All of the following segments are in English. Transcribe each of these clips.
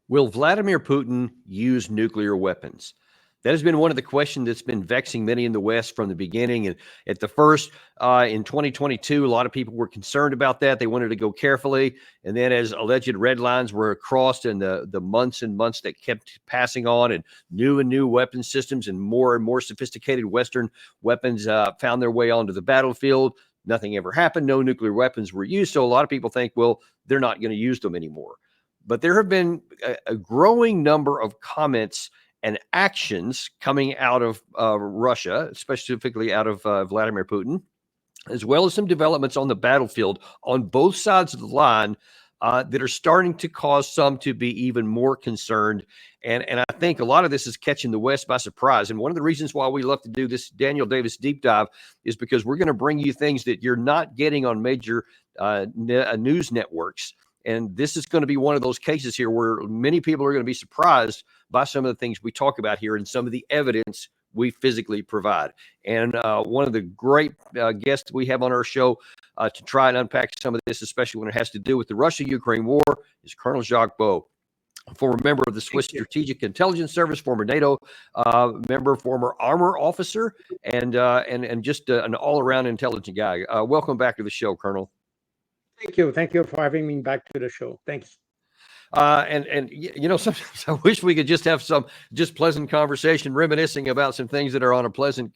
Will Vladimir Putin use nuclear weapons? That has been one of the questions that's been vexing many in the West from the beginning. And at the first, in 2022, a lot of people were concerned about that. They wanted to go carefully. And then as alleged red lines were crossed and the months and months that kept passing on and new weapon systems and more sophisticated Western weapons found their way onto the battlefield, nothing ever happened. No nuclear weapons were used. So a lot of people think, well, they're not going to use them anymore. But there have been a growing number of comments and actions coming out of Russia, specifically out of Vladimir Putin, as well as some developments on the battlefield on both sides of the line that are starting to cause some to be even more concerned. And I think a lot of this is catching the West by surprise. And one of the reasons why we love to do this Daniel Davis deep dive is because we're going to bring you things that you're not getting on major news networks. And this is going to be one of those cases here where many people are going to be surprised by some of the things we talk about here and some of the evidence we physically provide. And one of the great guests we have on our show to try and unpack some of this, especially when it has to do with the Russia-Ukraine war, is Colonel Jacques Baud, former member of the Swiss Strategic Intelligence Service, former NATO member, former armor officer, and just an all-around intelligent guy. Welcome back to the show, Colonel. Thank you. Thank you for having me back to the show. Thanks. And you know, sometimes I wish we could just have some just pleasant conversation, reminiscing about some things that are on a pleasant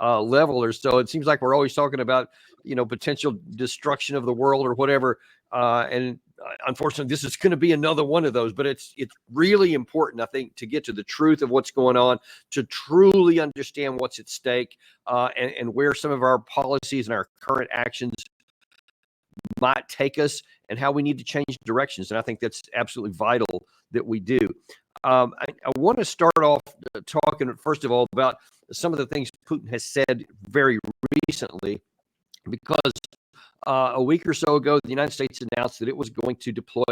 level or so. It seems like we're always talking about, you know, potential destruction of the world or whatever. And unfortunately, this is going to be another one of those. But it's really important, I think, to get to the truth of what's going on, to truly understand what's at stake, and where some of our policies and our current actions might take us and how we need to change directions. And I think that's absolutely vital that we do. I want to start off talking, first of all, about some of the things Putin has said very recently, because a week or so ago, the United States announced that it was going to deploy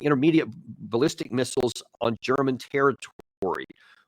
intermediate ballistic missiles on German territory,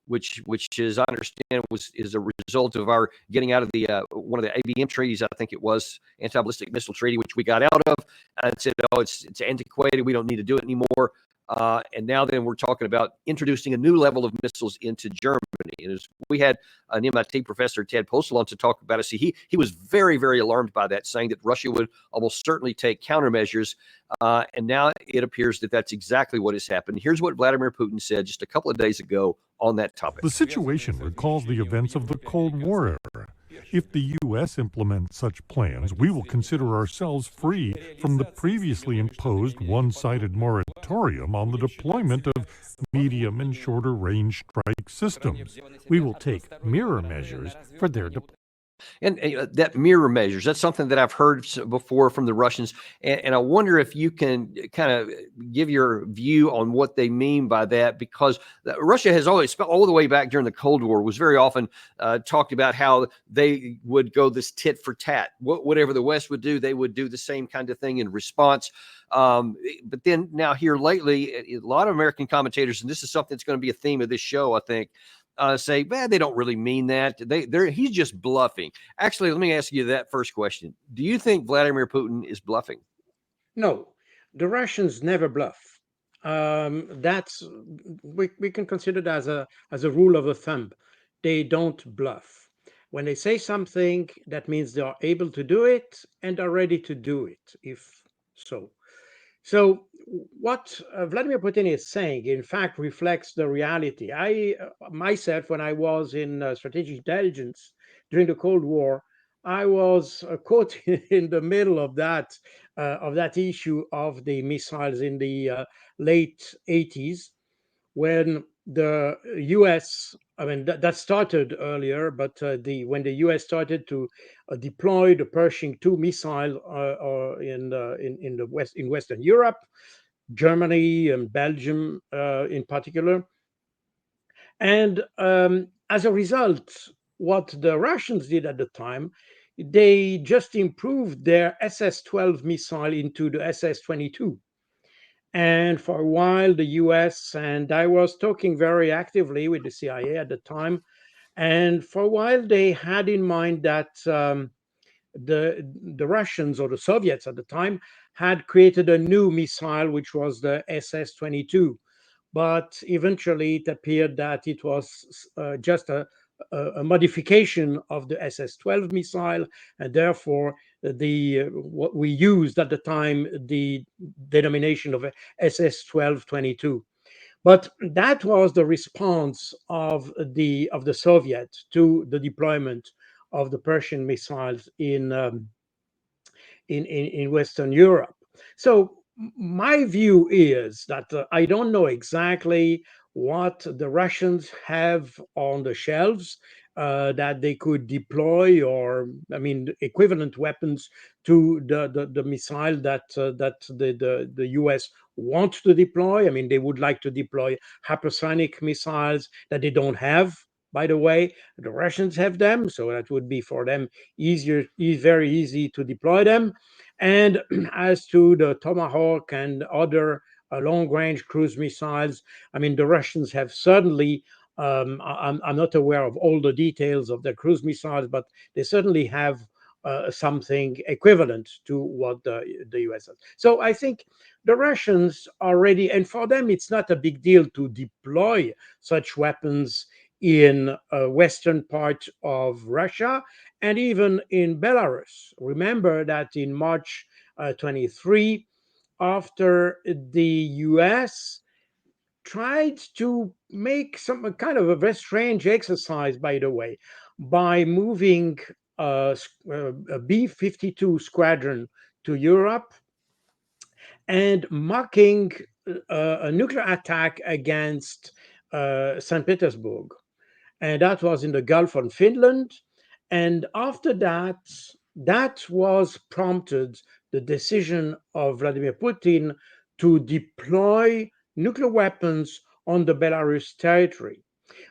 which as I understand is a result of our getting out of the one of the ABM treaties. I think it was anti-ballistic missile treaty, which we got out of and said, oh, it's antiquated. We don't need to do it anymore. And now then we're talking about introducing a new level of missiles into Germany. And as we had an MIT professor, Ted Postel, on to talk about it, see, he was very, very alarmed by that, saying that Russia would almost certainly take countermeasures. And now it appears that that's exactly what has happened. Here's what Vladimir Putin said just a couple of days ago on that topic. The situation recalls the events of the Cold War era. If the U.S. implements such plans, we will consider ourselves free from the previously imposed one-sided moratorium on the deployment of medium and shorter-range strike systems. We will take mirror measures for their deployment. And that mirror measures, that's something that I've heard before from the Russians. And I wonder if you can kind of give your view on what they mean by that, because Russia has always, all the way back during the Cold War, was very often talked about how they would go this tit for tat. Whatever the West would do, they would do the same kind of thing in response. But then now here lately, a lot of American commentators, and this is something that's going to be a theme of this show, I think, say, man, they don't really mean that. He's just bluffing. Actually, let me ask you that first question. Do you think Vladimir Putin is bluffing? No, the Russians never bluff. That's we can consider it as a rule of thumb. They don't bluff. When they say something, that means they are able to do it and are ready to do it, if so. So what Vladimir Putin is saying, in fact, reflects the reality. I myself, when I was in strategic intelligence during the Cold War, I was caught in the middle of that issue of the missiles in the late 80s, when the U.S. I mean that started earlier, but when the U.S. started to deploy the Pershing II missile in Western Europe, Germany and Belgium in particular, and as a result, what the Russians did at the time, they just improved their SS-12 missile into the SS-22. And for a while, the US, and I was talking very actively with the CIA at the time, and for a while they had in mind that the Russians, or the Soviets at the time, had created a new missile, which was the SS-22. but eventually it appeared that it was just a modification of the SS-12 missile, and therefore what we used at the time the denomination of SS-12-22. But that was the response of the Soviet to the deployment of the Persian missiles in Western Europe. So my view is that I don't know exactly what the Russians have on the shelves that they could deploy, or I mean, equivalent weapons to the missile that the U.S. wants to deploy. I mean, they would like to deploy hypersonic missiles that they don't have. By the way, the Russians have them, so that would be for them very easy to deploy them. And as to the Tomahawk and other long-range cruise missiles, I mean, the Russians have certainly. I'm not aware of all the details of the cruise missiles, but they certainly have something equivalent to what the US has. So I think the Russians are ready, and for them, it's not a big deal to deploy such weapons in western part of Russia and even in Belarus. Remember that in March 23, after the US tried to make some kind of a very strange exercise, by the way, by moving a B-52 squadron to Europe and mocking a nuclear attack against St. Petersburg. And that was in the Gulf of Finland. And after that, that was prompted the decision of Vladimir Putin to deploy nuclear weapons on the Belarus territory.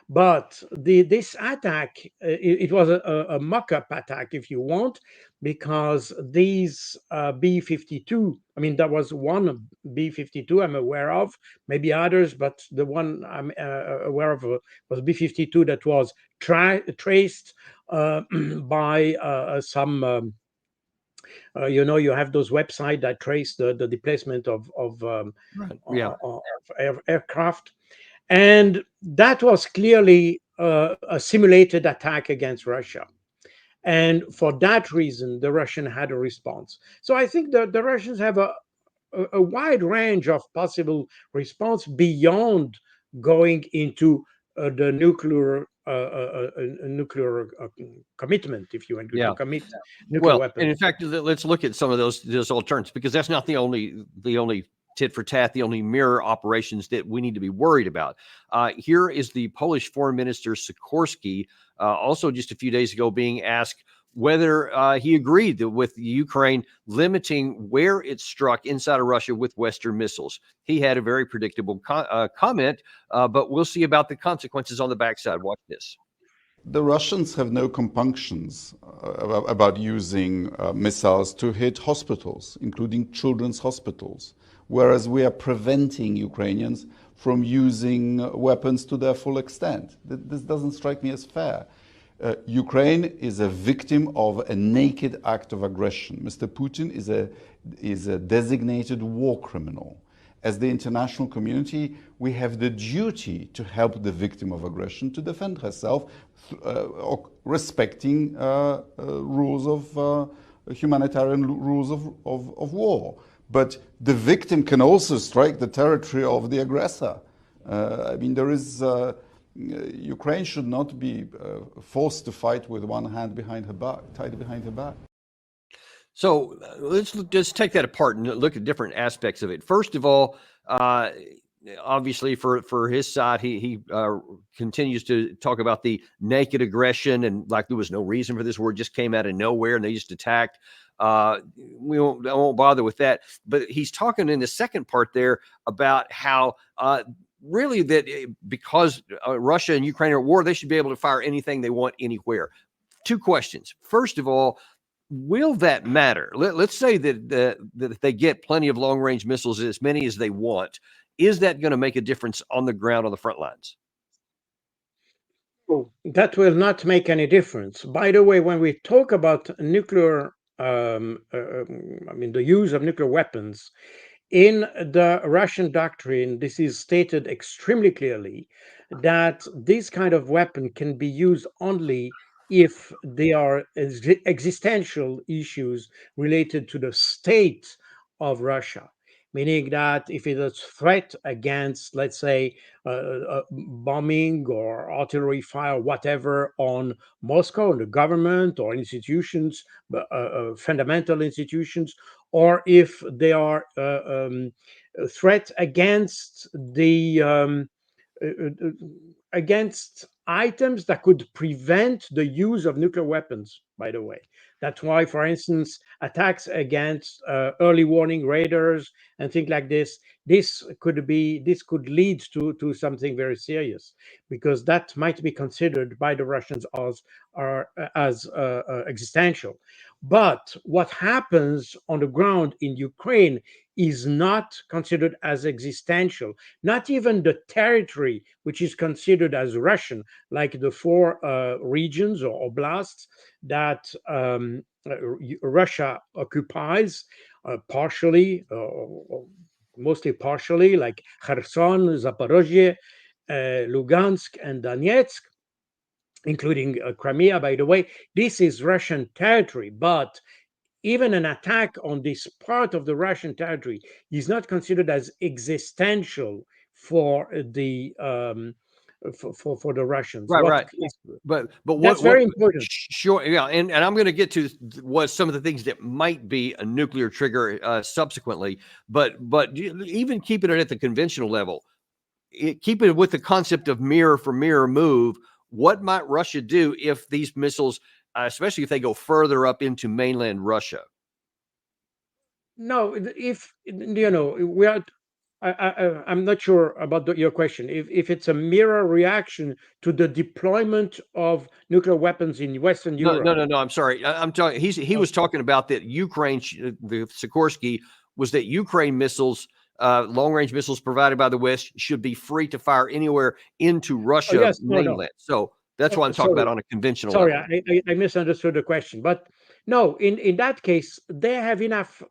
But this attack, it was a mock-up attack, if you want, because these B-52, I mean, there was one B-52 I'm aware of, maybe others, but the one I'm aware of was B-52 that was traced by some you have those websites that trace the displacement of Right. Yeah. aircraft, and that was clearly a simulated attack against Russia. And for that reason, the Russian had a response. So I think the Russians have a wide range of possible response beyond going into the nuclear commitment, if you want to Yeah. commit nuclear weapons. And in fact, let's look at some of those alternatives, because that's not the only tit for tat, the only mirror operations that we need to be worried about. Here is the Polish Foreign Minister Sikorski, also just a few days ago, being asked whether he agreed with Ukraine limiting where it struck inside of Russia with Western missiles. He had a very predictable comment, but we'll see about the consequences on the backside. Watch this. The Russians have no compunctions about using missiles to hit hospitals, including children's hospitals, whereas we are preventing Ukrainians from using weapons to their full extent. This doesn't strike me as fair. Ukraine is a victim of a naked act of aggression. Mr. Putin is a designated war criminal. As the international community, we have the duty to help the victim of aggression to defend herself, respecting rules of humanitarian rules of war. But the victim can also strike the territory of the aggressor. I mean, there is Ukraine should not be forced to fight with one hand behind her back, tied behind her back. So let's just take that apart and look at different aspects of it. First of all, obviously for his side, he continues to talk about the naked aggression, and like there was no reason for this word, just came out of nowhere and they just attacked. I won't bother with that. But he's talking in the second part there about how really that because Russia and Ukraine are at war, they should be able to fire anything they want anywhere. Two questions. First of all, will that matter? Let's say that they get plenty of long-range missiles, as many as they want. Is that going to make a difference on the ground, on the front lines? Oh, that will not make any difference. By the way, when we talk about nuclear, I mean, the use of nuclear weapons, in the Russian doctrine, this is stated extremely clearly that this kind of weapon can be used only if there are existential issues related to the state of Russia. Meaning that if it is a threat against, let's say, bombing or artillery fire, whatever, on Moscow, on the government or institutions, fundamental institutions, or if they are a threat against the against items that could prevent the use of nuclear weapons, by the way. That's why, for instance, attacks against early warning radars and things like this could lead to something very serious, because that might be considered by the Russians as existential. But what happens on the ground in Ukraine is not considered as existential. Not even the territory, which is considered as Russian, like the four regions or oblasts that Russia occupies partially, or mostly partially, like Kherson, Zaporozhye, Lugansk, and Donetsk, including Crimea, by the way. This is Russian territory, but even an attack on this part of the Russian territory is not considered as existential for the for the Russians. Right, What right. But That's what very important. sure, yeah, and I'm going to get to what some of the things that might be a nuclear trigger subsequently, but even keeping it at the conventional level, keeping it with the concept of mirror for mirror move, what might Russia do if these missiles, especially if they go further up into mainland Russia? No, if we are. I'm not sure about your question. If it's a mirror reaction to the deployment of nuclear weapons in Western No, Europe. no. I'm sorry. I'm talking. He was talking about that Ukraine, the Sikorsky, was that Ukraine missiles, long range missiles provided by the West, should be free to fire anywhere into Oh, Russia yes, no. mainland. So that's what I'm talking about Sorry, on a conventional sorry, level. I misunderstood the question. But no, in that case, they have enough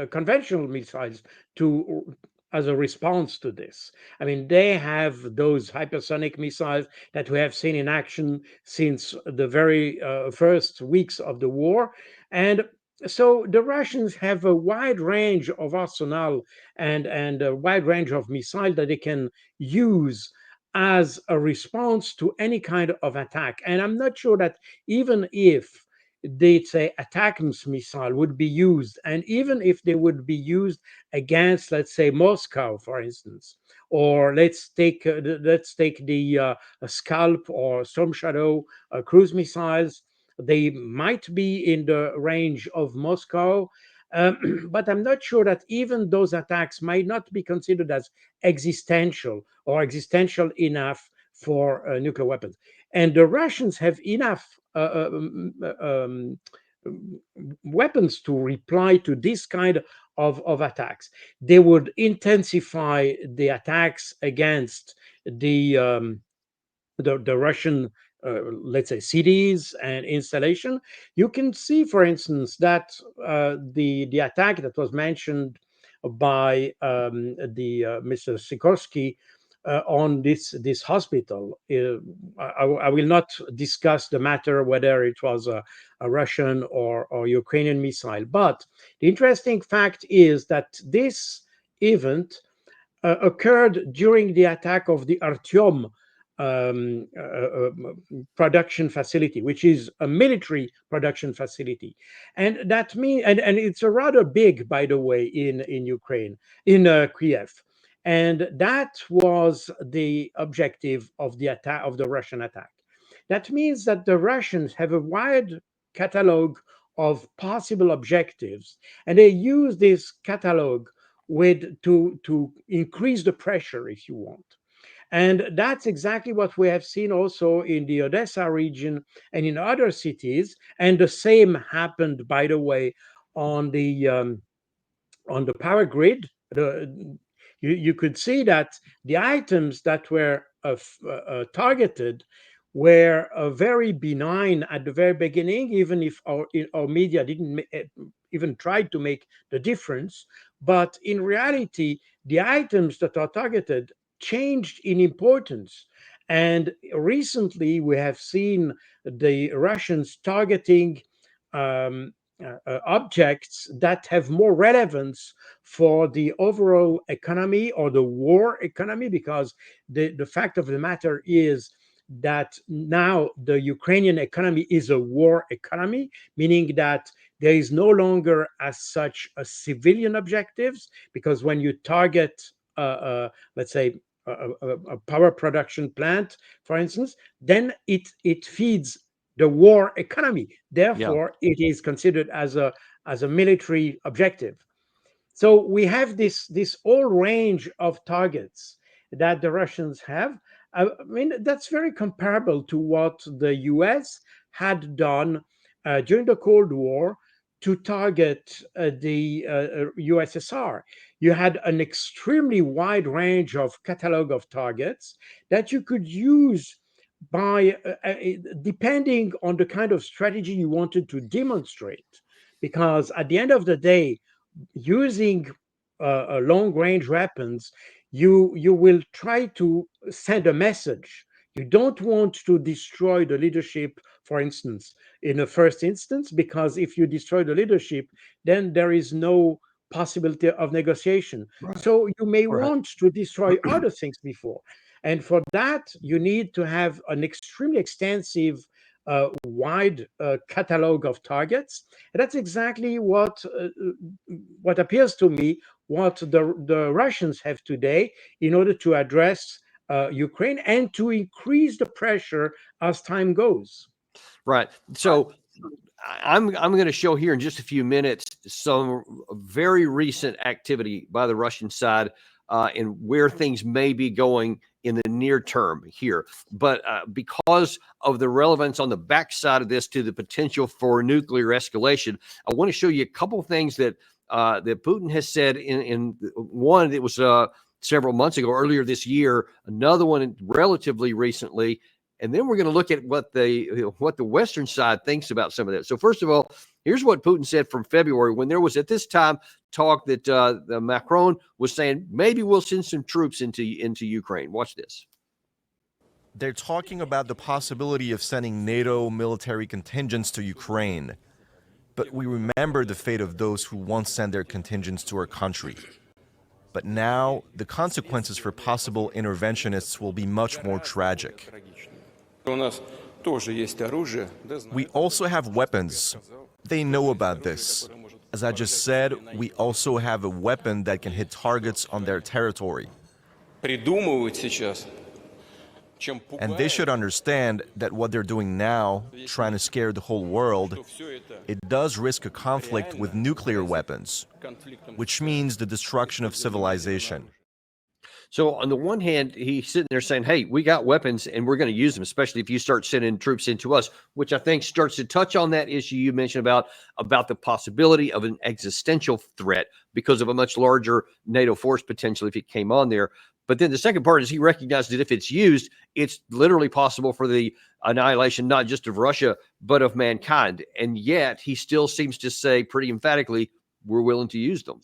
conventional missiles to as a response to this. I mean, they have those hypersonic missiles that we have seen in action since the very first weeks of the war, and so the Russians have a wide range of arsenal and a wide range of missiles that they can use as a response to any kind of attack. And I'm not sure that even if they'd say ATACMS missile would be used, and even if they would be used against, let's say, Moscow, for instance, or let's take the Scalp or Storm Shadow cruise missiles, they might be in the range of Moscow. But I'm not sure that even those attacks might not be considered as existential or existential enough for nuclear weapons. And the Russians have enough weapons to reply to this kind of attacks. They would intensify the attacks against the the Russian, let's say, cities and installation. You can see, for instance, that the attack that was mentioned by the Mr. Sikorsky on this hospital. I will not discuss the matter whether it was a Russian or Ukrainian missile, but the interesting fact is that this event occurred during the attack of the Artyom production facility, which is a military production facility, and that means, and it's a rather big, by the way, in Ukraine, in Kiev, and that was the objective of the attack, of the Russian attack. That means that the Russians have a wide catalog of possible objectives, and they use this catalog with to increase the pressure, if you want. And that's exactly what we have seen also in the Odessa region and in other cities. And the same happened, by the way, on the power grid. You could see that the items that were targeted were very benign at the very beginning, even if our media didn't even tried to make the difference. But in reality, the items that are targeted changed in importance. And recently, we have seen the Russians targeting um, objects that have more relevance for the overall economy or the war economy, because the fact of the matter is that now the Ukrainian economy is a war economy, meaning that there is no longer as such a civilian objectives, because when you target, let's say, a power production plant, for instance, then it feeds the war economy. Yeah. Therefore, it is considered as a military objective. So we have this whole range of targets that the Russians have. I mean, that's very comparable to what the US had done during the Cold War to target the USSR. You had an extremely wide range of catalog of targets that you could use by depending on the kind of strategy you wanted to demonstrate. Because at the end of the day, using long range weapons, you will try to send a message. You don't want to destroy the leadership, for instance, in the first instance, because if you destroy the leadership, then there is no possibility of negotiation. Right. So you may Right. want to destroy other things before. And for that, you need to have an extremely extensive, wide catalog of targets. And that's exactly what appears to me what the Russians have today in order to address Ukraine and to increase the pressure as time goes. Right. So I'm going to show here in just a few minutes some very recent activity by the Russian side and where things may be going in the near term here. But because of the relevance on the backside of this to the potential for nuclear escalation, I want to show you a couple of things that that Putin has said in one that was several months ago, earlier this year, another one relatively recently. And then we're going to look at what the Western side thinks about some of that. So first of all, here's what Putin said from February when there was at this time talk that Macron was saying maybe we'll send some troops into Ukraine. Watch this. They're talking about the possibility of sending NATO military contingents to Ukraine. But we remember the fate of those who once sent their contingents to our country. But now the consequences for possible interventionists will be much more tragic. We also have weapons. They know about this. As I just said, we also have a weapon that can hit targets on their territory. And they should understand that what they're doing now, trying to scare the whole world, it does risk a conflict with nuclear weapons, which means the destruction of civilization. So on the one hand, he's sitting there saying, hey, we got weapons and we're going to use them, especially if you start sending troops into us, which I think starts to touch on that issue you mentioned about the possibility of an existential threat because of a much larger NATO force potentially if it came on there. But then the second part is he recognized that if it's used, it's literally possible for the annihilation, not just of Russia, but of mankind. And yet he still seems to say pretty emphatically, we're willing to use them.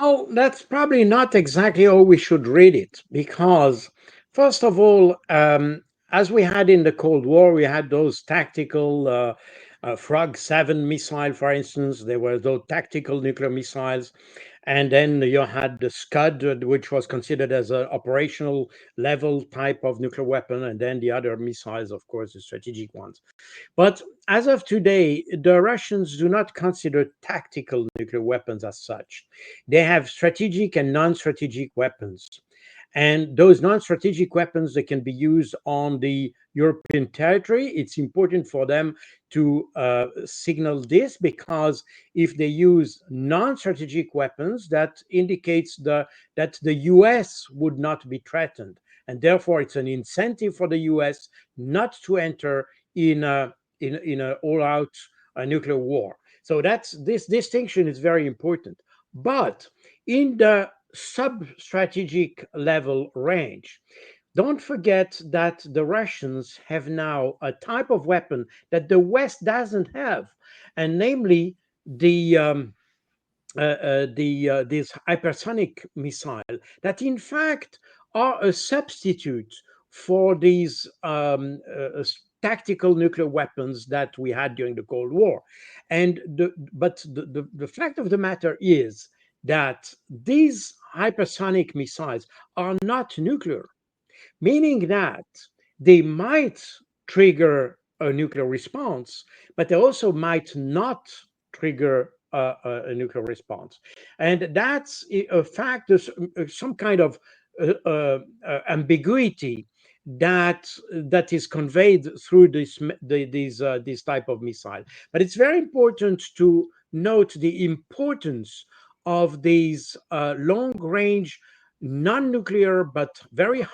Oh, that's probably not exactly how we should read it, because, first of all, as we had in the Cold War, we had those tactical Frog 7 missile, for instance. There were those tactical nuclear missiles. And then you had the Scud, which was considered as an operational level type of nuclear weapon. And then the other missiles, of course, the strategic ones. But as of today, the Russians do not consider tactical nuclear weapons as such. They have strategic and non-strategic weapons. And those non-strategic weapons, they can be used on the European territory. It's important for them to signal this, because if they use non-strategic weapons, that indicates that the US would not be threatened. And therefore, it's an incentive for the US not to enter in an all-out nuclear war. So this distinction is very important. But in the sub-strategic level range, don't forget that the Russians have now a type of weapon that the West doesn't have, and namely these hypersonic missiles that in fact are a substitute for these tactical nuclear weapons that we had during the Cold War. And the fact of the matter is that these hypersonic missiles are not nuclear, meaning that they might trigger a nuclear response, but they also might not trigger a nuclear response. And that's a fact, some kind of ambiguity that is conveyed through these type of missile. But it's very important to note the importance of these long-range, non-nuclear but very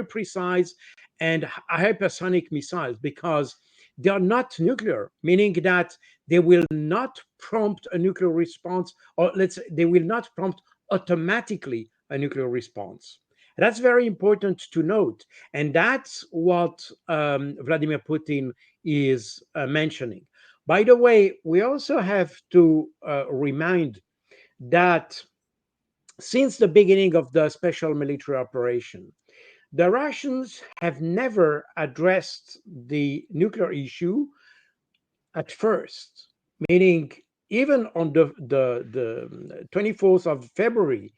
precise and hypersonic missiles, because they are not nuclear, meaning that they will not prompt a nuclear response, or let's say they will not prompt automatically a nuclear response. That's very important to note, and that's what Vladimir Putin is mentioning. By the way, we also have to remind that since the beginning of the special military operation, the Russians have never addressed the nuclear issue at first, meaning even on the 24th of February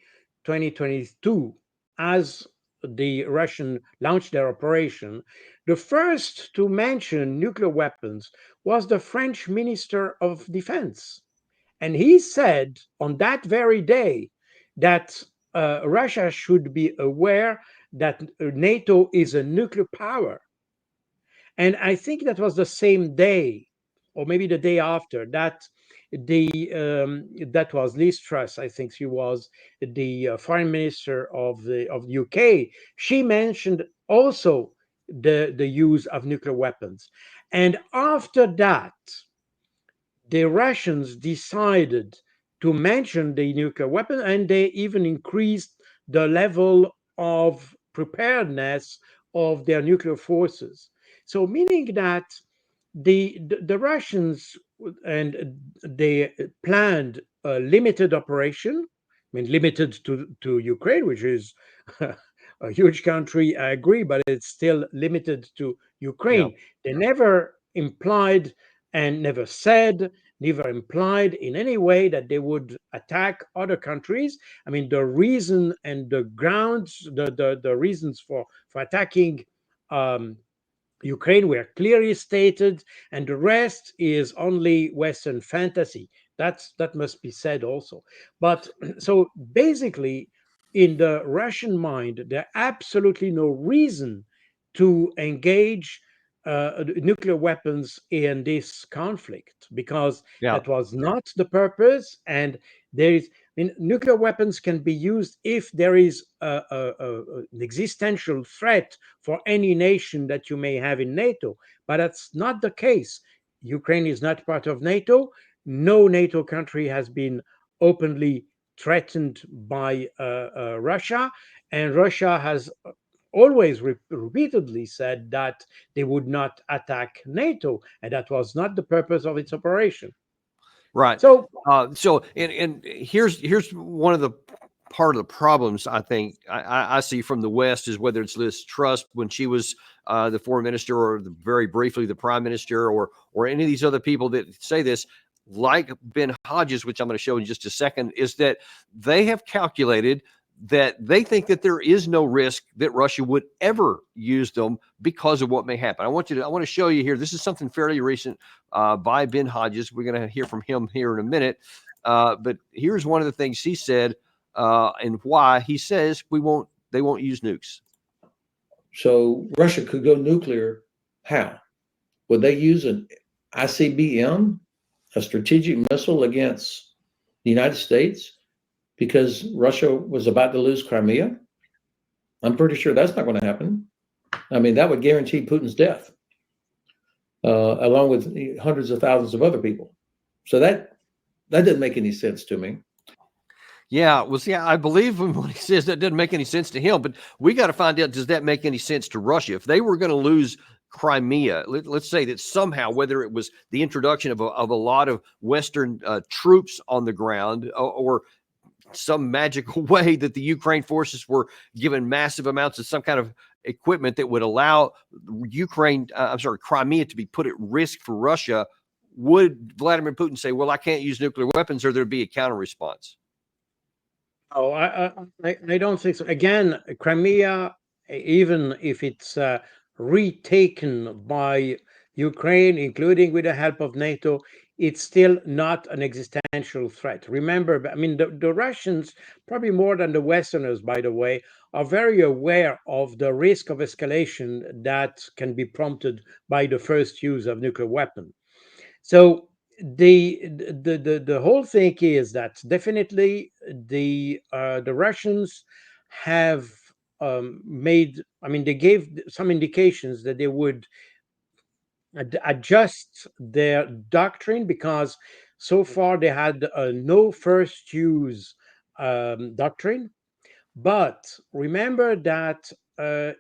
2022, as the Russian launched their operation, the first to mention nuclear weapons was the French Minister of Defense. And he said on that very day that Russia should be aware that NATO is a nuclear power. And I think that was the same day, or maybe the day after, that that was Liz Truss. I think she was the foreign minister of the UK. She mentioned also the use of nuclear weapons. And after that, the Russians decided to mention the nuclear weapon, and they even increased the level of preparedness of their nuclear forces. So, meaning that the Russians and they planned a limited operation. I mean, limited to Ukraine, which is a huge country, I agree, but it's still limited to Ukraine. Yeah. They never implied and never said, never implied in any way that they would attack other countries. I mean, the reason and the grounds, the reasons for attacking Ukraine were clearly stated, and the rest is only Western fantasy. That must be said also. But so basically, in the Russian mind, there absolutely no reason to engage nuclear weapons in this conflict, because Yeah. that was not the purpose. And there is, I mean, nuclear weapons can be used if there is an existential threat for any nation that you may have in NATO, but that's not the case. Ukraine is not part of NATO. No NATO country has been openly threatened by Russia, and Russia has always repeatedly said that they would not attack NATO, and that was not the purpose of its operation. Right. So, and here's one of the part of the problems I think I see from the West is whether it's Liz Truss when she was the foreign minister, or very briefly the prime minister, or any of these other people that say this, like Ben Hodges, which I'm going to show in just a second, is that they have calculated that they think that there is no risk that Russia would ever use them because of what may happen. I want to show you here. This is something fairly recent by Ben Hodges. We're going to hear from him here in a minute. But here's one of the things he said and why he says they won't use nukes. So Russia could go nuclear. How? Would they use an ICBM, a strategic missile, against the United States because Russia was about to lose Crimea? I'm pretty sure that's not going to happen. I mean, that would guarantee Putin's death, along with hundreds of thousands of other people. So that doesn't make any sense to me. Yeah, well, see, I believe him when he says that doesn't make any sense to him, but we got to find out, does that make any sense to Russia? If they were going to lose Crimea, let's say that somehow, whether it was the introduction of a lot of Western troops on the ground, or some magical way that the Ukraine forces were given massive amounts of some kind of equipment that would allow Crimea to be put at risk for Russia, would Vladimir Putin say, well, I can't use nuclear weapons, or there'd be a counter response? Oh, I don't think so. Again, Crimea, even if it's retaken by Ukraine, including with the help of NATO, it's still not an existential threat. Remember, I mean, the Russians, probably more than the Westerners, by the way, are very aware of the risk of escalation that can be prompted by the first use of nuclear weapon. So the whole thing is that definitely the Russians have made. I mean, they gave some indications that they would adjust their doctrine, because so far they had a no first use doctrine. But remember that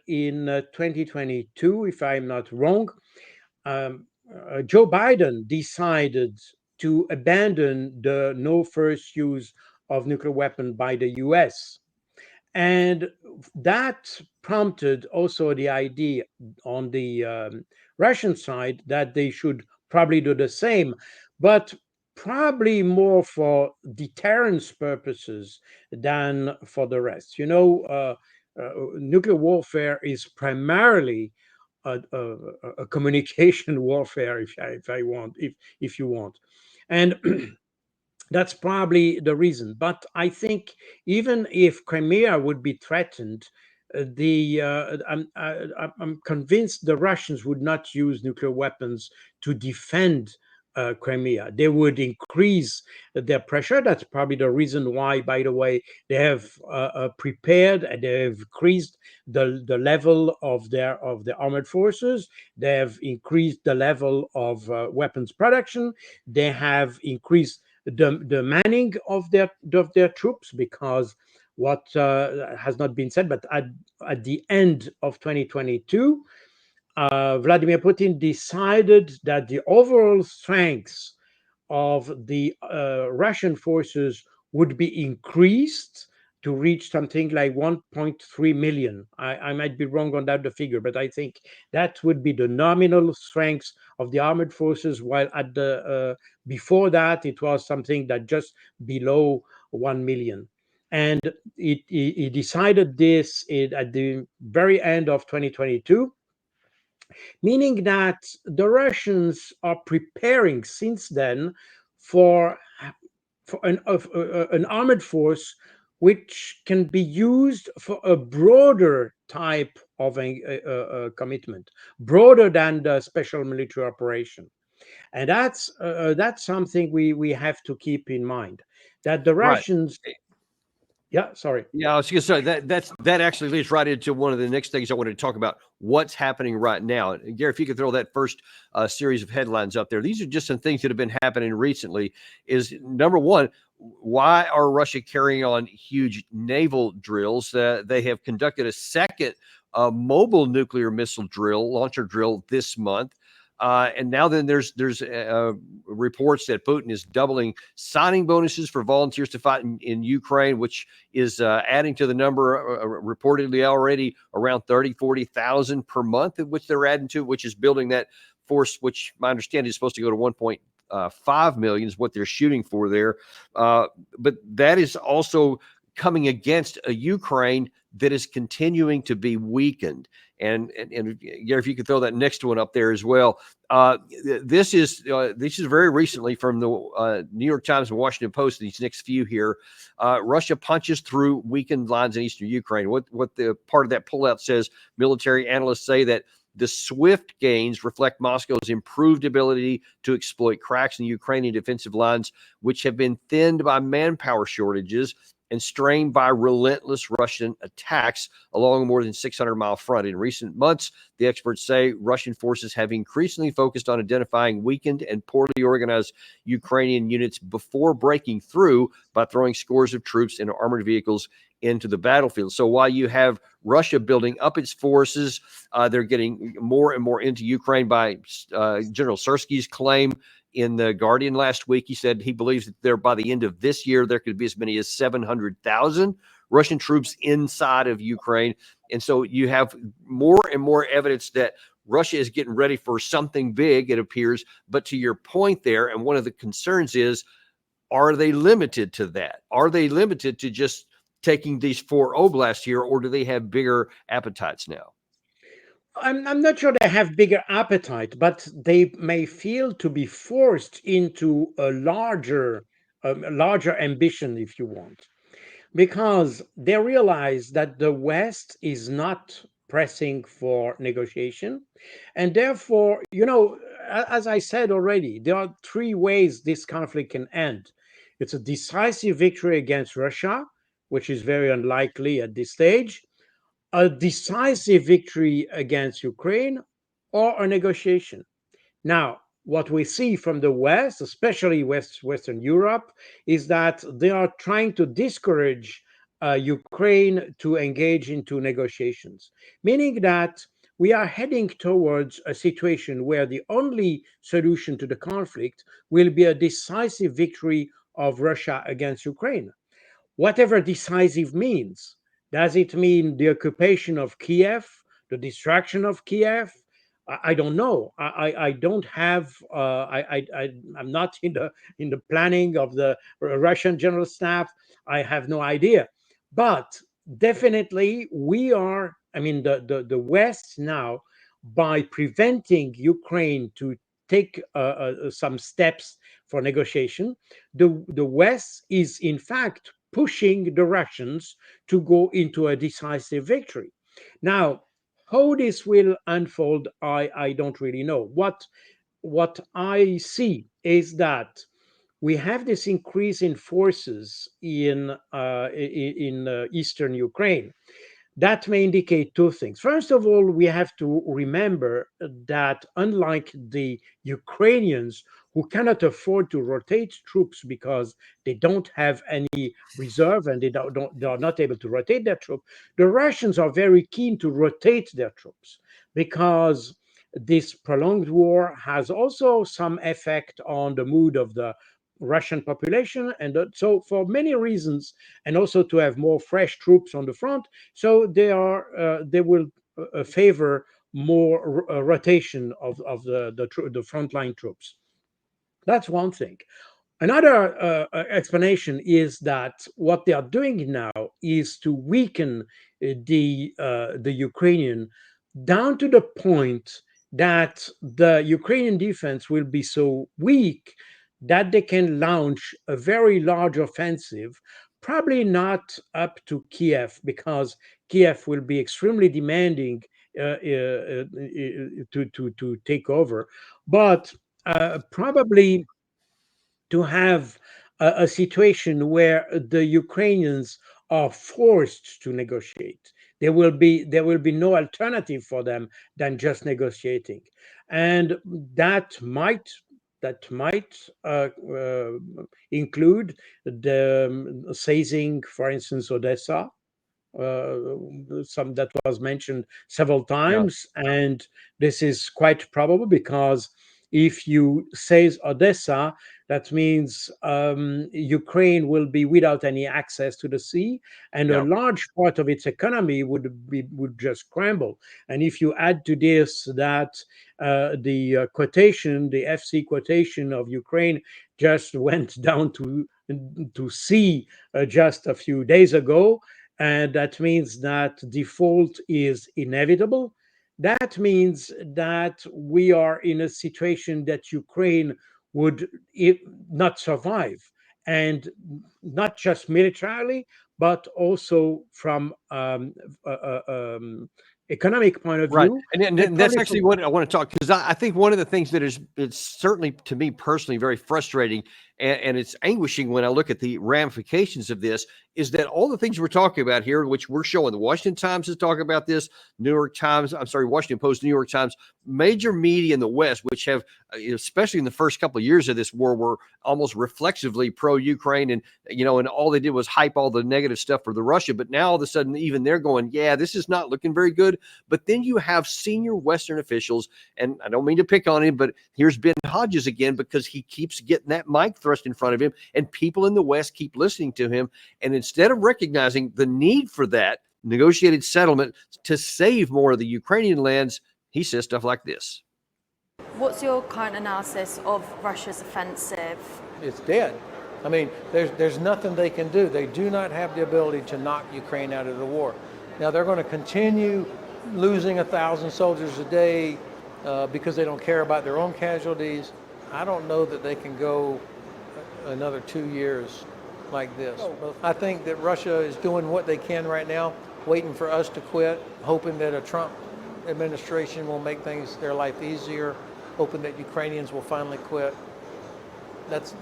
in 2022, if I'm not wrong, Joe Biden decided to abandon the no first use of nuclear weapon by the US. And that prompted also the idea on the Russian side that they should probably do the same, but probably more for deterrence purposes than for the rest. Nuclear warfare is primarily a communication warfare, if you want, and that's probably the reason. But I think even if Crimea would be threatened, I'm convinced the Russians would not use nuclear weapons to defend Crimea. They would increase their pressure. That's probably the reason why, by the way, they have prepared and they have increased the level of their armored forces. They have increased the level of weapons production. They have increased the manning of their troops, because what has not been said, but at the end of 2022, Vladimir Putin decided that the overall strength of the Russian forces would be increased to reach something like 1.3 million. I might be wrong on the figure, but I think that would be the nominal strength of the armored forces, while at the before that it was something that just below 1 million. And he decided this at the very end of 2022, meaning that the Russians are preparing since then for an armored force which can be used for a broader type of a commitment, broader than the special military operation. And that's something we have to keep in mind, that the Russians. Right. Yeah, sorry. Yeah, I was going to say that actually leads right into one of the next things I wanted to talk about. What's happening right now, and Gary, if you could throw that first series of headlines up there. These are just some things that have been happening recently. Is number one, why are Russia carrying on huge naval drills? They have conducted a second mobile nuclear missile launcher drill this month. And now then there's reports that Putin is doubling signing bonuses for volunteers to fight in Ukraine, which is adding to the number reportedly already around 40,000 per month, which they're adding to, which is building that force, which my understanding is supposed to go to 1.5 million is what they're shooting for there. But that is also coming against a Ukraine that is continuing to be weakened. And Gary, if you could throw that next one up there as well. This is very recently from the New York Times and Washington Post. These next few here, Russia punches through weakened lines in eastern Ukraine. What the part of that pullout says, military analysts say that the swift gains reflect Moscow's improved ability to exploit cracks in Ukrainian defensive lines, which have been thinned by manpower shortages and strained by relentless Russian attacks along a more than 600-mile front. In recent months, the experts say Russian forces have increasingly focused on identifying weakened and poorly organized Ukrainian units before breaking through by throwing scores of troops into armored vehicles into the battlefield. So while you have Russia building up its forces, they're getting more and more into Ukraine by General Sirski's claim in the Guardian last week. He said he believes that there by the end of this year, there could be as many as 700,000 Russian troops inside of Ukraine. And so you have more and more evidence that Russia is getting ready for something big, it appears. But to your point there, and one of the concerns is, are they limited to that? Are they limited to just taking these 4 oblasts here, or do they have bigger appetites now? I'm not sure they have bigger appetite, but they may feel to be forced into a larger ambition, if you want, because they realize that the West is not pressing for negotiation. And therefore, as I said already, there are 3 ways this conflict can end. It's a decisive victory against Russia, which is very unlikely at this stage, a decisive victory against Ukraine, or a negotiation. Now, what we see from the West, especially Western Europe, is that they are trying to discourage Ukraine to engage into negotiations, meaning that we are heading towards a situation where the only solution to the conflict will be a decisive victory of Russia against Ukraine. Whatever decisive means. Does it mean the occupation of Kiev, the destruction of Kiev? I don't know. I don't have. I'm not in the planning of the Russian General Staff. I have no idea. But definitely, we are. I mean, the West now, by preventing Ukraine to take some steps for negotiation, the West is in fact pushing the Russians to go into a decisive victory. Now, how this will unfold, I don't really know. What I see is that we have this increase in forces in eastern Ukraine. That may indicate 2 things. First of all, we have to remember that unlike the Ukrainians, who cannot afford to rotate troops because they don't have any reserve and they are not able to rotate their troops, the Russians are very keen to rotate their troops because this prolonged war has also some effect on the mood of the Russian population, and so for many reasons, and also to have more fresh troops on the front, so they will favor more rotation of the frontline troops. That's one thing. Another explanation is that what they are doing now is to weaken the Ukrainian down to the point that the Ukrainian defense will be so weak that they can launch a very large offensive, probably not up to Kiev, because Kiev will be extremely demanding to take over, but probably to have a situation where the Ukrainians are forced to negotiate. There will be no alternative for them than just negotiating, and that might include the seizing, for instance, Odessa. Some that was mentioned several times, and this is quite probable because if you seize Odessa, that means Ukraine will be without any access to the sea, and a large part of its economy would just crumble. And if you add to this that the quotation, the FC quotation of Ukraine, just went down to sea just a few days ago, and that means that default is inevitable. That means that we are in a situation that Ukraine would not survive, and not just militarily, but also from economic point of Right. view. And that's actually what I want to talk, because I think one of the things that is, it's certainly to me personally very frustrating and it's anguishing when I look at the ramifications of this, is that all the things we're talking about here, which we're showing, the Washington Times is talking about this, Washington Post, New York Times, major media in the West, which have, especially in the first couple of years of this war, were almost reflexively pro-Ukraine, and and all they did was hype all the negative stuff for the Russia. But now all of a sudden, even they're going, yeah, this is not looking very good. But then you have senior Western officials, and I don't mean to pick on him, but here's Ben Hodges again, because he keeps getting that mic thrust in front of him, and people in the West keep listening to him. And instead of recognizing the need for that negotiated settlement to save more of the Ukrainian lands, he says stuff like this. What's your current analysis of Russia's offensive? It's dead. I mean, there's nothing they can do. They do not have the ability to knock Ukraine out of the war. Now, they're going to continue losing 1,000 soldiers a day because they don't care about their own casualties. I don't know that they can go another 2 years like this. I think that Russia is doing what they can right now, waiting for us to quit, hoping that a Trump administration will make their life easier, hoping that Ukrainians will finally quit.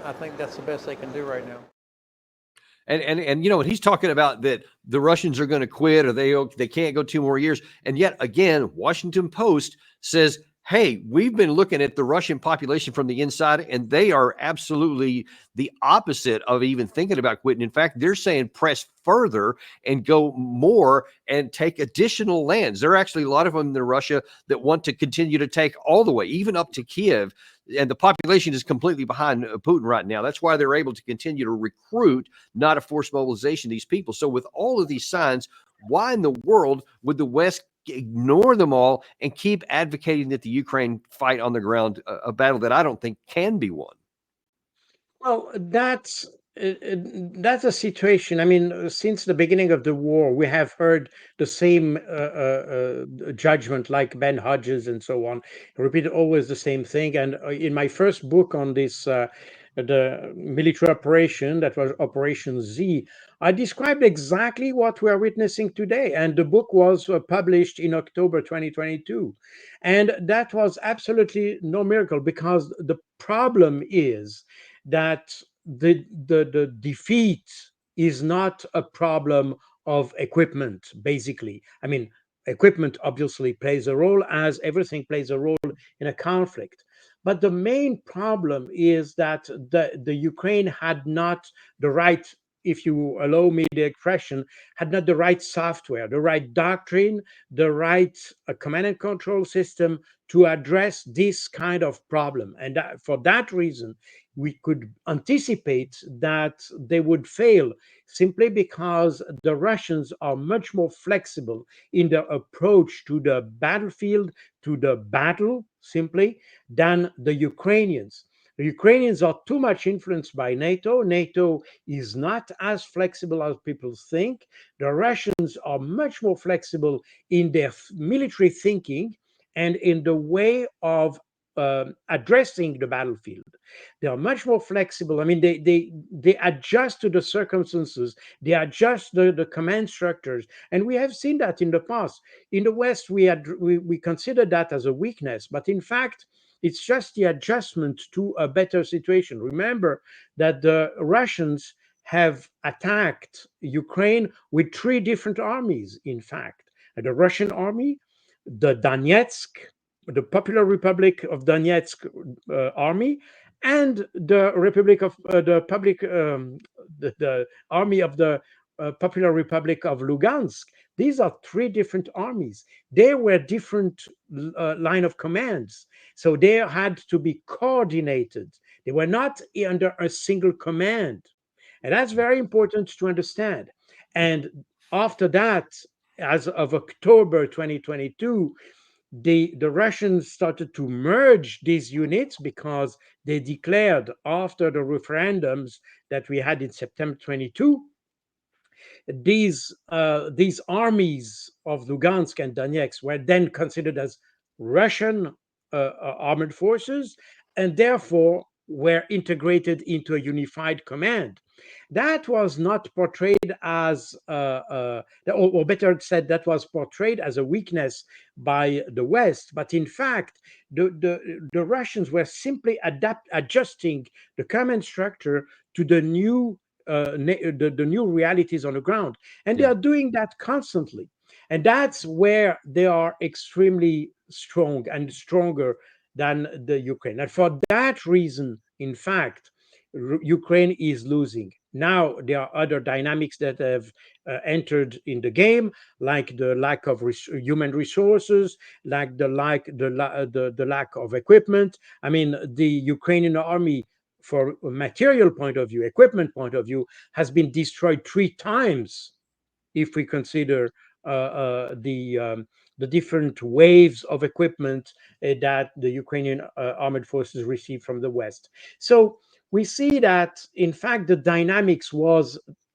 I think that's the best they can do right now. And he's talking about that the Russians are going to quit, or they can't go 2 more years. And yet again, Washington Post says, hey, we've been looking at the Russian population from the inside, and they are absolutely the opposite of even thinking about quitting. In fact, they're saying press further and go more and take additional lands. There are actually a lot of them in Russia that want to continue to take all the way, even up to Kiev. And the population is completely behind Putin right now. That's why they're able to continue to recruit, not a forced mobilization, these people. So with all of these signs, why in the world would the West ignore them all and keep advocating that the Ukraine fight on the ground a battle that I don't think can be won? Well, that's a situation. I mean, since the beginning of the war, we have heard the same judgment, like Ben Hodges and so on, repeat always the same thing. And in my first book on this, the military operation, that was Operation Z, I described exactly what we are witnessing today. And the book was published in October 2022. And that was absolutely no miracle, because the problem is that the defeat is not a problem of equipment, basically. I mean, equipment obviously plays a role, as everything plays a role in a conflict. But the main problem is that the Ukraine had not the right, if you allow me the expression, had not the right software, the right doctrine, the right command and control system to address this kind of problem. And for that reason, we could anticipate that they would fail, simply because the Russians are much more flexible in their approach to the battlefield, to the battle, simply, than the Ukrainians. The Ukrainians are too much influenced by NATO. NATO is not as flexible as people think. The Russians are much more flexible in their military thinking and in the way of addressing the battlefield. They are much more flexible. I mean, they adjust to the circumstances. They adjust the command structures, and we have seen that in the past. In the West, we consider that as a weakness, but in fact, it's just the adjustment to a better situation. Remember that the Russians have attacked Ukraine with 3 different armies. In fact, the Russian army, the Donetsk, the Popular Republic of Donetsk army, and the Republic of the army of the Popular Republic of Lugansk. These are 3 different armies. They were different line of commands, so they had to be coordinated. They were not under a single command, and that's very important to understand. And after that, as of October 2022, the Russians started to merge these units, because they declared, after the referendums that we had in September 22, these armies of Lugansk and Donetsk were then considered as Russian armed forces, and therefore were integrated into a unified command. That was not portrayed as, or better said, that was portrayed as a weakness by the West. But in fact, the Russians were simply adjusting the command structure to the new the new realities on the ground, and they Yeah. are doing that constantly. And that's where they are extremely strong and stronger than the Ukraine. And for that reason, in fact, Ukraine is losing. Now there are other dynamics that have entered in the game, like the lack of human resources, like the lack of equipment. I mean, the Ukrainian army, for a material point of view, equipment point of view, has been destroyed 3 times if we consider the different waves of equipment that the Ukrainian armed forces received from the West. So we see that, in fact, the dynamics was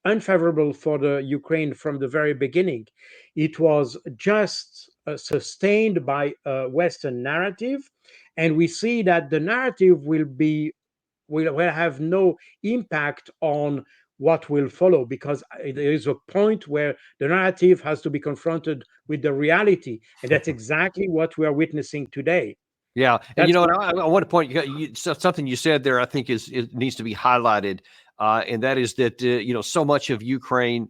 unfavorable for the Ukraine from the very beginning. It was just sustained by a Western narrative, and we see that the narrative will have no impact on what will follow, because there is a point where the narrative has to be confronted with the reality, and that's exactly what we are witnessing today. Yeah, and That's and I want to point something you said there. I think it needs to be highlighted, and that is that so much of Ukraine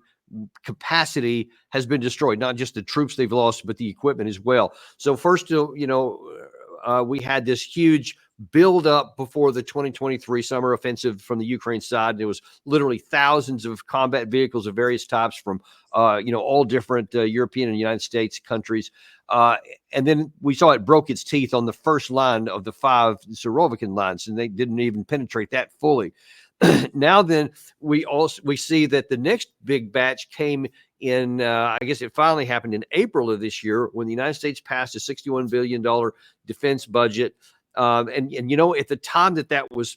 capacity has been destroyed. Not just the troops they've lost, but the equipment as well. So first, we had this huge build up before the 2023 summer offensive from the Ukraine side. There was literally thousands of combat vehicles of various types from all different European and United States countries. And then we saw it broke its teeth on the first line of the 5 Surovikin lines, and they didn't even penetrate that fully. Now then, we see that the next big batch came in. I guess it finally happened in April of this year, when the United States passed a $61 billion defense budget. And at the time that was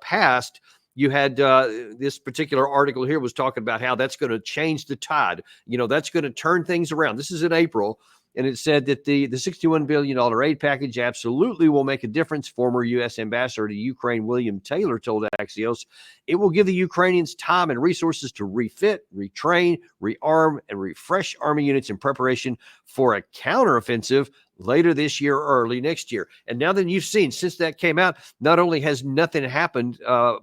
passed, you had this particular article here was talking about how that's going to change the tide. That's going to turn things around. This is in April. And it said that the $61 billion aid package absolutely will make a difference. Former U.S. Ambassador to Ukraine, William Taylor, told Axios it will give the Ukrainians time and resources to refit, retrain, rearm, and refresh army units in preparation for a counteroffensive later this year or early next year. And now that you've seen, since that came out, not only has nothing happened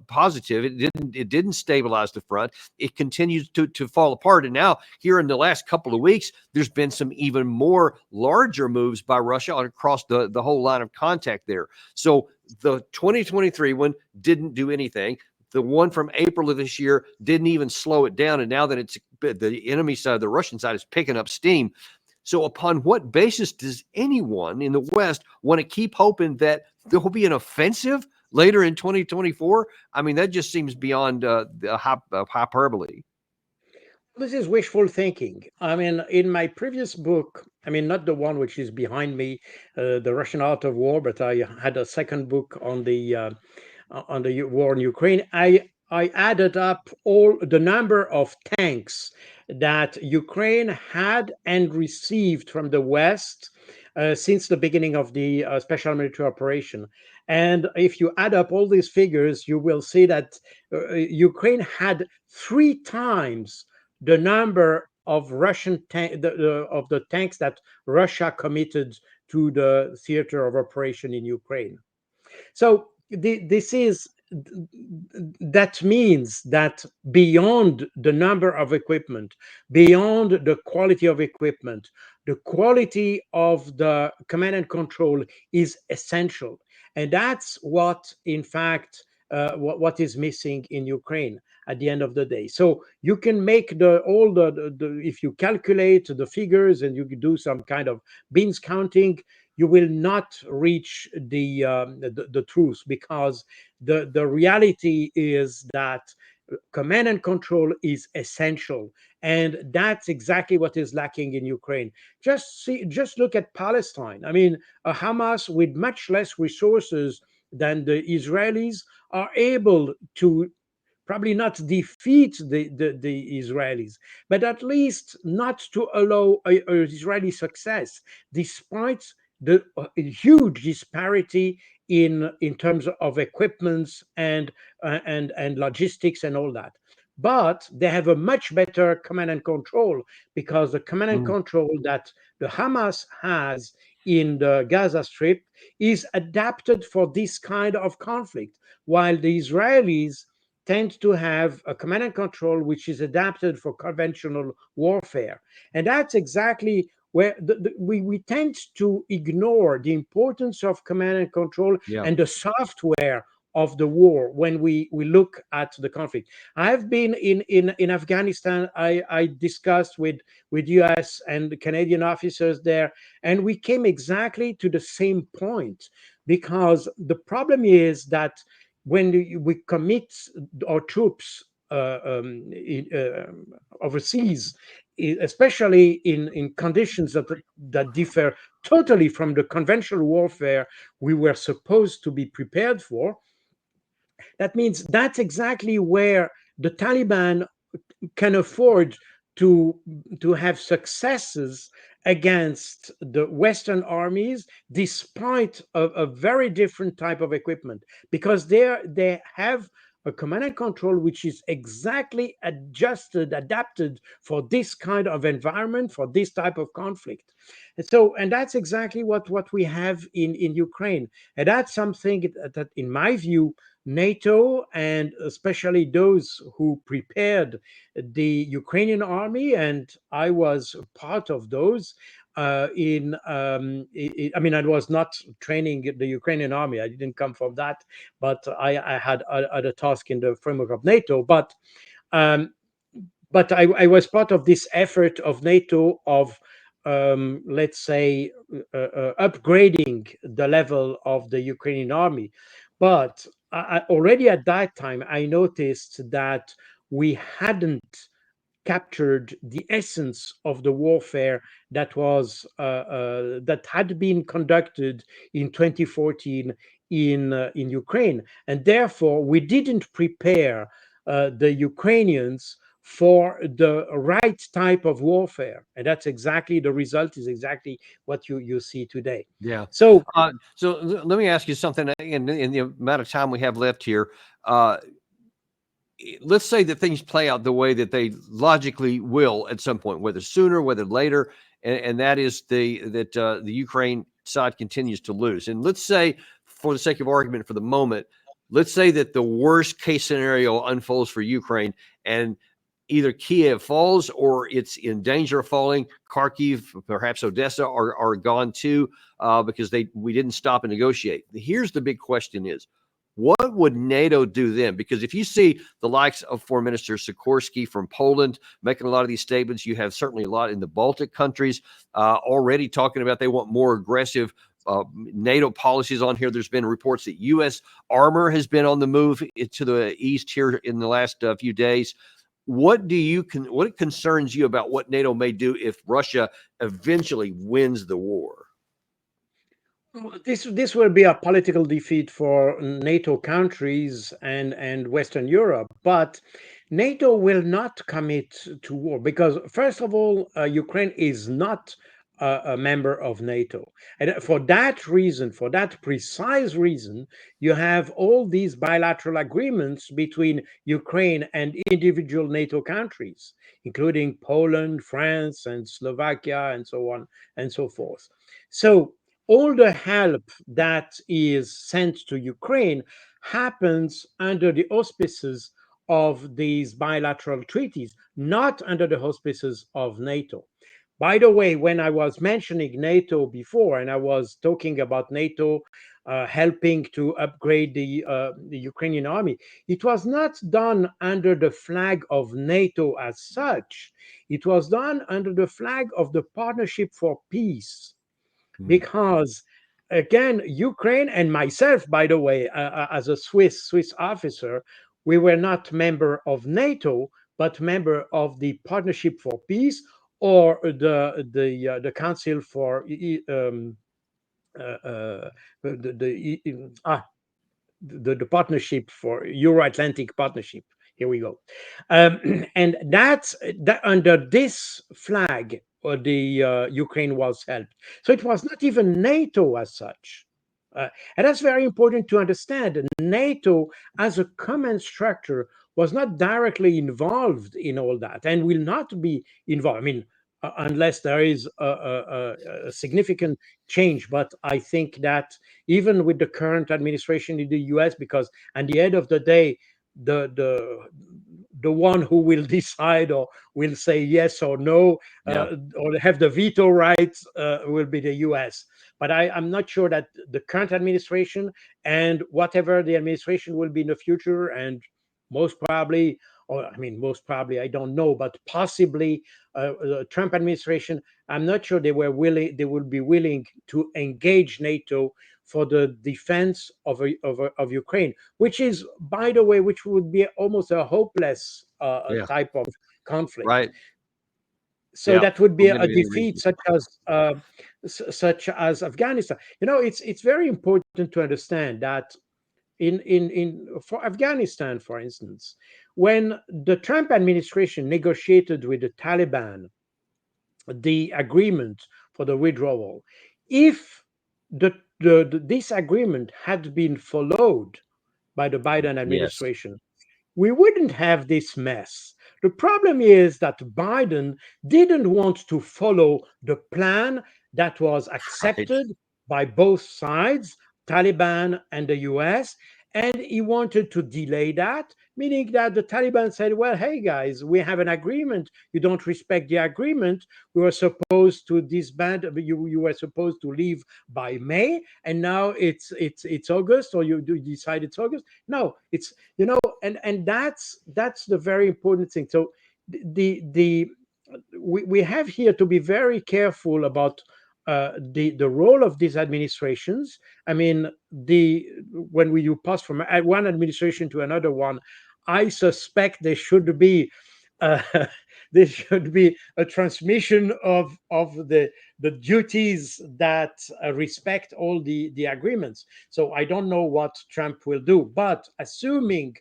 positive, it didn't stabilize the front. It continues to fall apart. And now here in the last couple of weeks, there's been some even more larger moves by Russia across the whole line of contact there. So the 2023 one didn't do anything. The one from April of this year didn't even slow it down. And now that it's the enemy side, the Russian side, is picking up steam. So upon what basis does anyone in the West want to keep hoping that there will be an offensive later in 2024? I mean, that just seems beyond the hyperbole. This is wishful thinking. I mean, in my previous book, I mean, not the one which is behind me, The Russian Art of War, but I had a second book on the war in Ukraine. I added up all the number of tanks that Ukraine had and received from the West since the beginning of the special military operation. And if you add up all these figures, you will see that Ukraine had 3 times the number of Russian of the tanks that Russia committed to the theater of operation in Ukraine. So that means that beyond the number of equipment, beyond the quality of equipment, the quality of the command and control is essential. And that's what, in fact, what is missing in Ukraine at the end of the day. So you can make if you calculate the figures and you do some kind of beans counting, you will not reach the truth, because the reality is that command and control is essential, and that's exactly what is lacking in Ukraine. Just look at Palestine. I mean, Hamas, with much less resources than the Israelis, are able to probably not defeat the Israelis, but at least not to allow a Israeli success, despite the huge disparity in terms of equipments and logistics and all that. But they have a much better command and control, because the command and control that the Hamas has in the Gaza Strip is adapted for this kind of conflict, while the Israelis tend to have a command and control which is adapted for conventional warfare. And that's exactly where we tend to ignore the importance of command and control Yeah. and the software of the war when we look at the conflict. I've been in Afghanistan. I discussed with US and Canadian officers there, and we came exactly to the same point, because the problem is that when we commit our troops overseas, especially in conditions that differ totally from the conventional warfare we were supposed to be prepared for, that means that's exactly where the Taliban can afford to have successes against the Western armies, despite a very different type of equipment, because they have a command and control which is exactly adapted for this kind of environment, for this type of conflict. And that's exactly what we have in Ukraine. And that's something that, in my view, NATO, and especially those who prepared the Ukrainian army, and I was part of those. I mean, I was not training the Ukrainian army. I didn't come from that, but I had other tasks in the framework of NATO. Um, but I was part of this effort of NATO of, let's say, upgrading the level of the Ukrainian army. But already at that time, I noticed that we hadn't captured the essence of the warfare that had been conducted in 2014 in Ukraine, and therefore we didn't prepare the Ukrainians for the right type of warfare, and that's exactly the result. Is exactly what you see today. Yeah. So Let me ask you something. In the amount of time we have left here, let's say that things play out the way that they logically will at some point, whether sooner, whether later, and that is that the Ukraine side continues to lose. And let's say, for the sake of argument, for the moment, let's say that the worst case scenario unfolds for Ukraine, and either Kiev falls or it's in danger of falling. Kharkiv, perhaps Odessa, are gone too, because we didn't stop and negotiate. Here's the big question: is what would NATO do then? Because if you see the likes of Foreign Minister Sikorski from Poland making a lot of these statements, you have certainly a lot in the Baltic countries already talking about they want more aggressive NATO policies on here. There's been reports that U.S. armor has been on the move to the east here in the last few days. What concerns you about what NATO may do if Russia eventually wins the war? This will be a political defeat for NATO countries and Western Europe, but NATO will not commit to war because, first of all, Ukraine is not a member of NATO, and for that reason, for that precise reason, you have all these bilateral agreements between Ukraine and individual NATO countries, including Poland, France, and Slovakia, and so on and so forth. So all the help that is sent to Ukraine happens under the auspices of these bilateral treaties, not under the auspices of NATO. By the way, when I was mentioning NATO before, and I was talking about NATO helping to upgrade the Ukrainian army, it was not done under the flag of NATO as such. It was done under the flag of the Partnership for Peace, because again, Ukraine and myself, by the way, as a Swiss officer, we were not member of NATO, but member of the Partnership for Peace, or the Council for the Partnership for Euro-Atlantic Partnership. Here we go. And that's that under this flag, the Ukraine was helped. So it was not even NATO as such. And that's very important to understand. NATO, as a command structure, was not directly involved in all that and will not be involved. I mean, unless there is a significant change. But I think that even with the current administration in the US, because at the end of the day, the one who will decide or will say yes or no, or have the veto rights, will be the US. But I'm not sure that the current administration and whatever the administration will be in the future, most probably, or I mean, most probably, I don't know, but possibly the Trump administration, I'm not sure they would be willing to engage NATO for the defense of Ukraine, which is, by the way, which would be almost a hopeless type of conflict. Right. So that would be a defeat defeat such as Afghanistan. It's very important to understand that for Afghanistan, for instance, when the Trump administration negotiated with the Taliban the agreement for the withdrawal, if this agreement had been followed by the Biden administration, we wouldn't have this mess. The problem is that Biden didn't want to follow the plan that was accepted by both sides, Taliban and the US, and he wanted to delay that, meaning that the Taliban said, well, hey guys, we have an agreement. You don't respect the agreement. We were supposed to disband, you were supposed to leave by May, and now it's August, or you decide it's August. No, it's, and that's the very important thing. So we have here to be very careful about the role of these administrations. I mean, when you pass from one administration to another one, I suspect there should be a transmission of the duties that respect all the agreements. So I don't know what Trump will do, but assuming,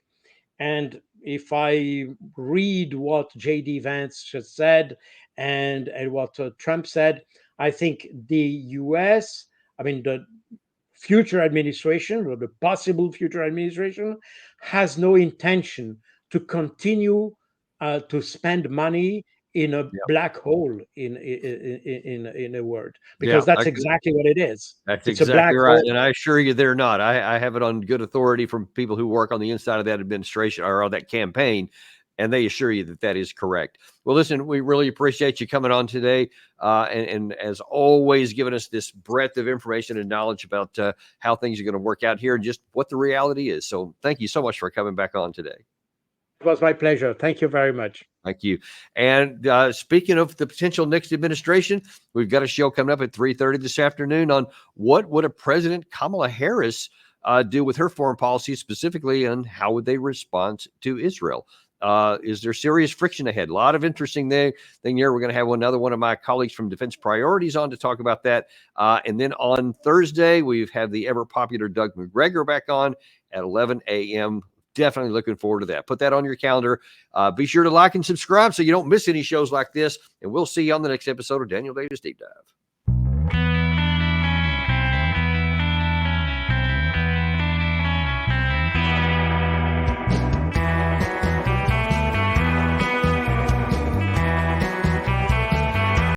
and if I read what J.D. Vance just said and what Trump said, I think the U.S., I mean, the future administration, or the possible future administration, has no intention to continue to spend money in a black hole, in a word, because that's exactly what it is. That's it's a exactly black right. hole. And I assure you they're not. I have it on good authority from people who work on the inside of that administration or that campaign, and they assure you that that is correct. Well, listen, we really appreciate you coming on today, and as always, giving us this breadth of information and knowledge about how things are going to work out here and just what the reality is. So thank you so much for coming back on today. It was my pleasure. Thank you very much. Thank you. And speaking of the potential next administration, we've got a show coming up at 3:30 this afternoon on what would a President Kamala Harris do with her foreign policy specifically, and how would they respond to Israel? Is there serious friction ahead? A lot of interesting thing here. We're going to have another one of my colleagues from Defense Priorities on to talk about that. And then on Thursday, we've had the ever popular Doug McGregor back on at 11 a.m. Definitely looking forward to that. Put that on your calendar. Be sure to like and subscribe so you don't miss any shows like this. And we'll see you on the next episode of Daniel Davis Deep Dive.